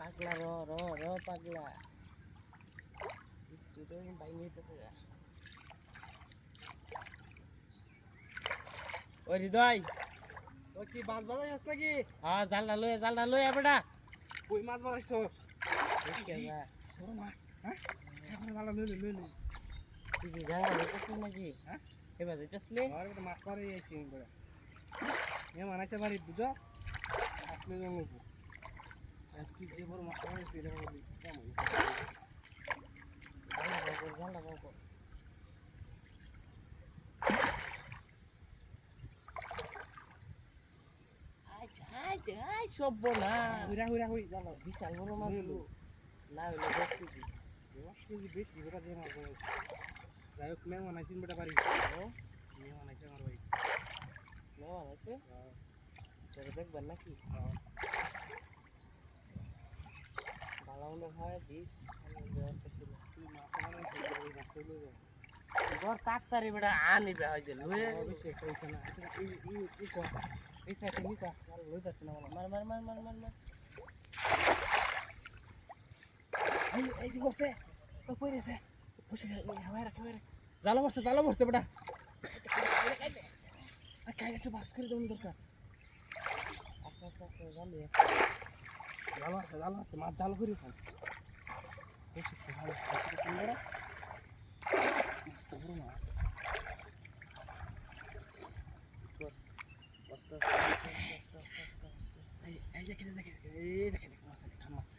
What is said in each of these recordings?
পাগলা র র র পাগলা সিটুটো বাইরে হইতেছে গা ও হৃদয় ও কি মাছ বাজাইছস নাকি? হ্যাঁ জালটা লয়ে বেটা কই মাছ বাজাইছস? দেখে যা বড় মাছ, হ্যাঁ? এখন ভালো লইলে। তুই কি জানা হইতেছিস নাকি হ্যাঁ? এবার যাইতেছিলি আর একটা মাছ মারি আইছি বড়। এ মানাইছে বাড়ি বুঝছস? আসলে জমু। আজকে যে বড় মাছ মারিছে এটা বলি কেমন? জালটা বাবু আই সব না হুইরা হুই জানো। বিশাল বড় মাছ না হইলে 10 কেজি বেশি বেটা দিয়ে মাছ বাজাইছে। যাই হোক মেয়ে মানাইছিন বেটা বাড়ি। মেয়ে মানাইছে আমার ভাই। নেওয়া আছে তোরা দেখবেন নাকি ভালো মন্দ হয় দিস তুই মাছ মারাইছিস ওই মাছ লইলে যা। ঘর তাড়াতাড়ি বেটা আনিবে হয়তো লয়ে বেশি একটা হইছে না। আচ্ছা এই কর। এই সাইডে নিসা আর লইতাছ না বলা। মার এই যে বসতে ও পড়েছে বসে হাওয়ায় রাখ জালো বসতে বেটা খাই একটু বাস করে দেওয়ার দরকার আচ্ছা জানি জালো আছে মাছ জালো করেছেন বড় মাছ এই দেখে মাছ ঠান মাছ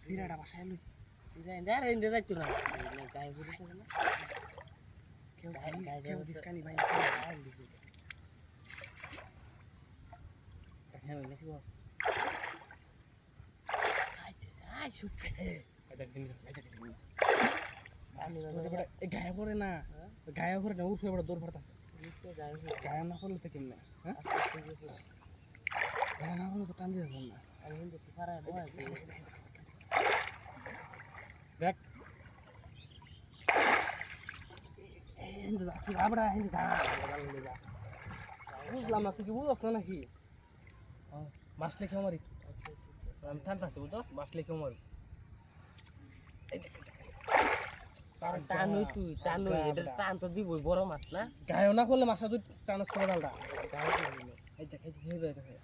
সিরাটা বাসায় লই ইন্দে যাইতো না গায়ে ঘুরেছে না কেউ দিসকানি ভাই হ্যাঁ নাকি বল আই সুপে গায়ে পড়ে না উঠে বড় দৌড় ফাটাছে গায়ে না পড়লে তো কেমনে হ্যাঁ গায়ে না পড়লে তো টান দিয়ে যাবেন না আমি হিন্দু ফারায় দেখ হিন্দু যাচ্ছি যাবড়া হিন্দু যা বুঝলাম না তুই কি বুঝছ না নাকি মাছ লেখে মারিস আমি টানতাছি বুঝছ মাছ লেখে মারি টানুই তুই এটা টান তো দিবই বড় মাছ না গায়ে না করলে মাছটা তুই টানস করে ডালটা গায়ে দিবি এই দেখ এই হয়ে গেছে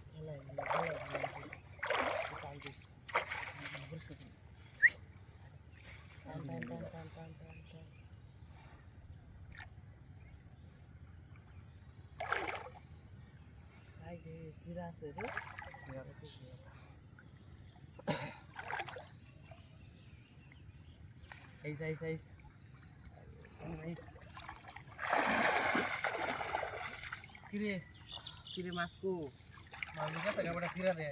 সিরা আছে রে এই কিরে মাছ কো মাছ নিয়ে থাকে বড় সিরা দে